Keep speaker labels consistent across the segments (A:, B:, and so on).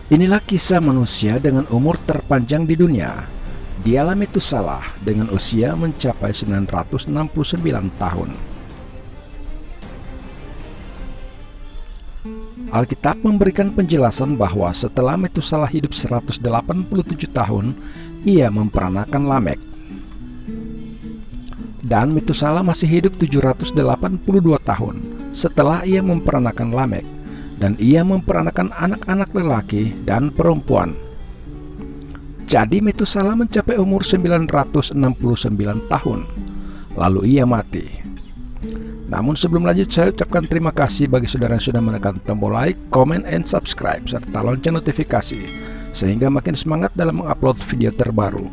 A: Inilah kisah manusia dengan umur terpanjang di dunia. Dialah Metusalah dengan usia mencapai 969 tahun. Alkitab memberikan penjelasan bahwa setelah Metusalah hidup 187 tahun, ia memperanakan Lamek. Dan Metusalah masih hidup 782 tahun setelah ia memperanakan Lamek. Dan ia memperanakan anak-anak lelaki dan perempuan. Jadi Metusalah mencapai umur 969 tahun, lalu ia mati. Namun sebelum lanjut, saya ucapkan terima kasih bagi saudara yang sudah menekan tombol like, comment, and subscribe, serta lonceng notifikasi, sehingga makin semangat dalam mengupload video terbaru.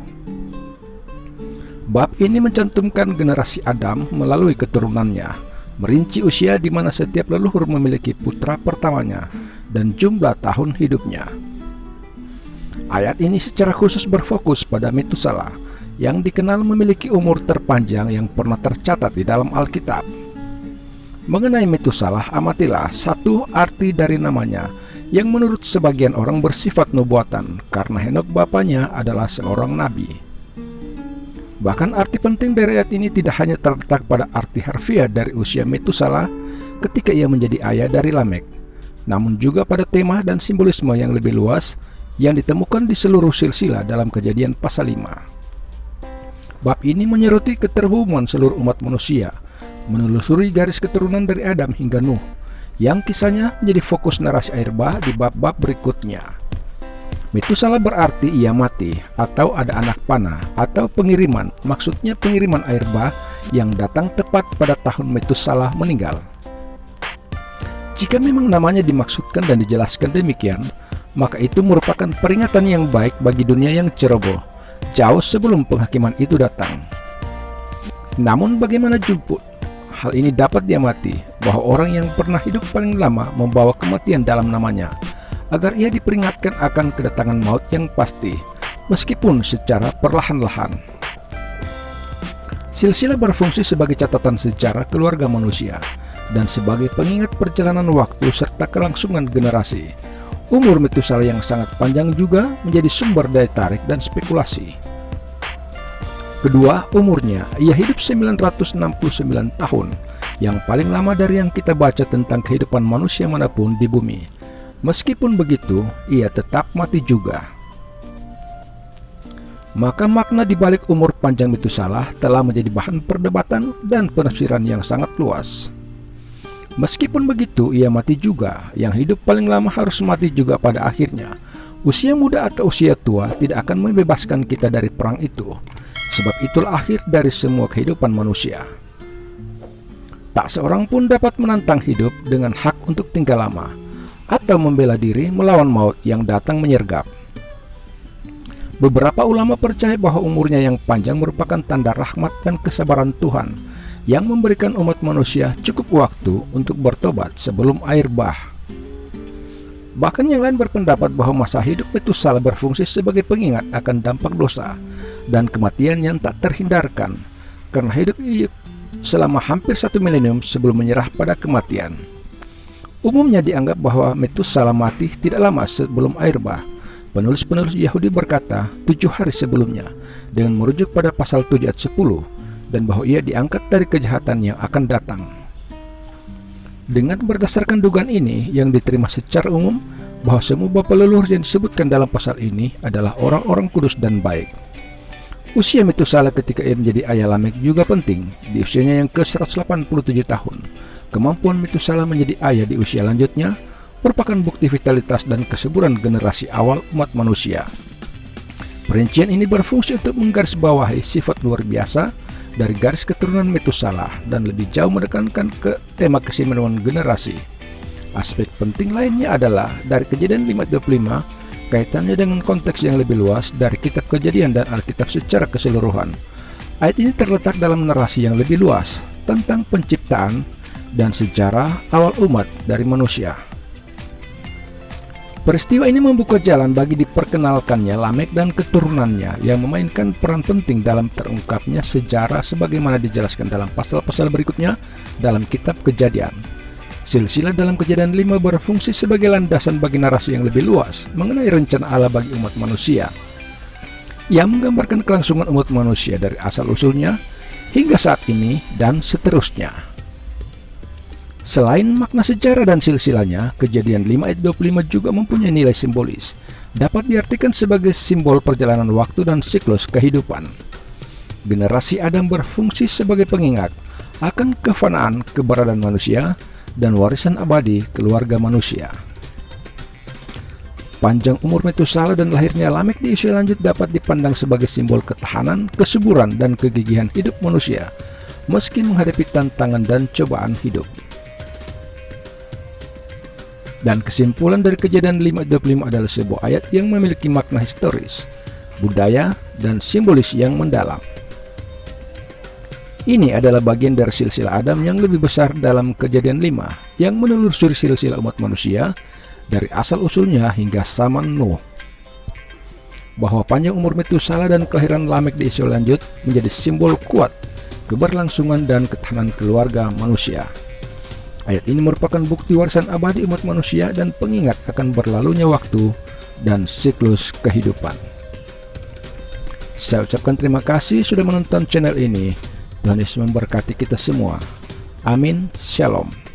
A: Bab ini mencantumkan generasi Adam melalui keturunannya, merinci usia di mana setiap leluhur memiliki putra pertamanya dan jumlah tahun hidupnya. Ayat ini secara khusus berfokus pada Metusalah yang dikenal memiliki umur terpanjang yang pernah tercatat di dalam Alkitab. Mengenai Metusalah, amatilah satu arti dari namanya yang menurut sebagian orang bersifat nubuatan karena Henokh bapaknya adalah seorang nabi. Bahkan arti penting dari ayat ini tidak hanya terletak pada arti harfiah dari usia Metusalah ketika ia menjadi ayah dari Lamek, namun juga pada tema dan simbolisme yang lebih luas yang ditemukan di seluruh silsilah dalam Kejadian pasal 5. Bab ini menyoroti keterhubungan seluruh umat manusia, menelusuri garis keturunan dari Adam hingga Nuh, yang kisahnya menjadi fokus narasi air bah di bab-bab berikutnya. Metusalah berarti ia mati, atau ada anak panah, atau pengiriman, maksudnya pengiriman air bah yang datang tepat pada tahun Metusalah meninggal. Jika memang namanya dimaksudkan dan dijelaskan demikian, maka itu merupakan peringatan yang baik bagi dunia yang ceroboh, jauh sebelum penghakiman itu datang. Namun bagaimana juput hal ini dapat diamati bahwa orang yang pernah hidup paling lama membawa kematian dalam namanya, agar ia diperingatkan akan kedatangan maut yang pasti, meskipun secara perlahan-lahan. Silsilah berfungsi sebagai catatan sejarah keluarga manusia dan sebagai pengingat perjalanan waktu serta kelangsungan generasi. Umur Metusalah yang sangat panjang juga menjadi sumber daya tarik dan spekulasi. Kedua, umurnya, ia hidup 969 tahun, yang paling lama dari yang kita baca tentang kehidupan manusia manapun di bumi. Meskipun begitu, ia tetap mati juga. Maka makna di balik umur panjang Metusalah telah menjadi bahan perdebatan dan penafsiran yang sangat luas. Meskipun begitu, ia mati juga. Yang hidup paling lama harus mati juga pada akhirnya. Usia muda atau usia tua tidak akan membebaskan kita dari perang itu, sebab itulah akhir dari semua kehidupan manusia. Tak seorang pun dapat menantang hidup dengan hak untuk tinggal lama, atau membela diri melawan maut yang datang menyergap. Beberapa ulama percaya bahwa umurnya yang panjang merupakan tanda rahmat dan kesabaran Tuhan yang memberikan umat manusia cukup waktu untuk bertobat sebelum air bah. Bahkan yang lain berpendapat bahwa masa hidup Metusalah berfungsi sebagai pengingat akan dampak dosa dan kematian yang tak terhindarkan, karena hidup selama hampir 1 milenium sebelum menyerah pada kematian. Umumnya dianggap bahwa Metusalah mati tidak lama sebelum air bah. Penulis-penulis Yahudi berkata 7 hari sebelumnya dengan merujuk pada pasal 7 ayat 10, dan bahwa ia diangkat dari kejahatan yang akan datang. Dengan berdasarkan dugaan ini yang diterima secara umum bahwa semua bapa leluhur yang disebutkan dalam pasal ini adalah orang-orang kudus dan baik. Usia Metusalah ketika ia menjadi ayah Lamek juga penting. Di usianya yang ke-187 tahun, kemampuan Metusalah menjadi ayah di usia lanjutnya merupakan bukti vitalitas dan kesuburan generasi awal umat manusia. Perincian ini berfungsi untuk menggarisbawahi sifat luar biasa dari garis keturunan Metusalah dan lebih jauh menekankan ke tema kesimbangan generasi. Aspek penting lainnya adalah dari Kejadian 5:25, kaitannya dengan konteks yang lebih luas dari kitab Kejadian dan Alkitab secara keseluruhan. Ayat ini terletak dalam narasi yang lebih luas tentang penciptaan dan sejarah awal umat dari manusia. Peristiwa ini membuka jalan bagi diperkenalkannya Lamek dan keturunannya yang memainkan peran penting dalam terungkapnya sejarah sebagaimana dijelaskan dalam pasal-pasal berikutnya dalam kitab Kejadian. Silsilah dalam Kejadian 5 berfungsi sebagai landasan bagi narasi yang lebih luas mengenai rencana Allah bagi umat manusia, yang menggambarkan kelangsungan umat manusia dari asal-usulnya hingga saat ini dan seterusnya. Selain makna sejarah dan silsilahnya, Kejadian 5 ayat 25 juga mempunyai nilai simbolis. Dapat diartikan sebagai simbol perjalanan waktu dan siklus kehidupan. Generasi Adam berfungsi sebagai pengingat akan kefanaan keberadaan manusia dan warisan abadi keluarga manusia. Panjang umur Metusala dan lahirnya Lamek di usia lanjut dapat dipandang sebagai simbol ketahanan, kesuburan, dan kegigihan hidup manusia meski menghadapi tantangan dan cobaan hidup. Dan kesimpulan dari Kejadian 5:25 adalah sebuah ayat yang memiliki makna historis, budaya, dan simbolis yang mendalam. Ini adalah bagian dari silsilah Adam yang lebih besar dalam Kejadian 5 yang menelusuri silsilah umat manusia dari asal-usulnya hingga zaman Nuh. Bahwa panjang umur Metusala dan kelahiran Lamek di usia lanjut menjadi simbol kuat keberlangsungan dan ketahanan keluarga manusia. Ayat ini merupakan bukti warisan abadi umat manusia dan pengingat akan berlalunya waktu dan siklus kehidupan. Saya ucapkan terima kasih sudah menonton channel ini. Tuhan Yesus memberkati kita semua. Amin. Shalom.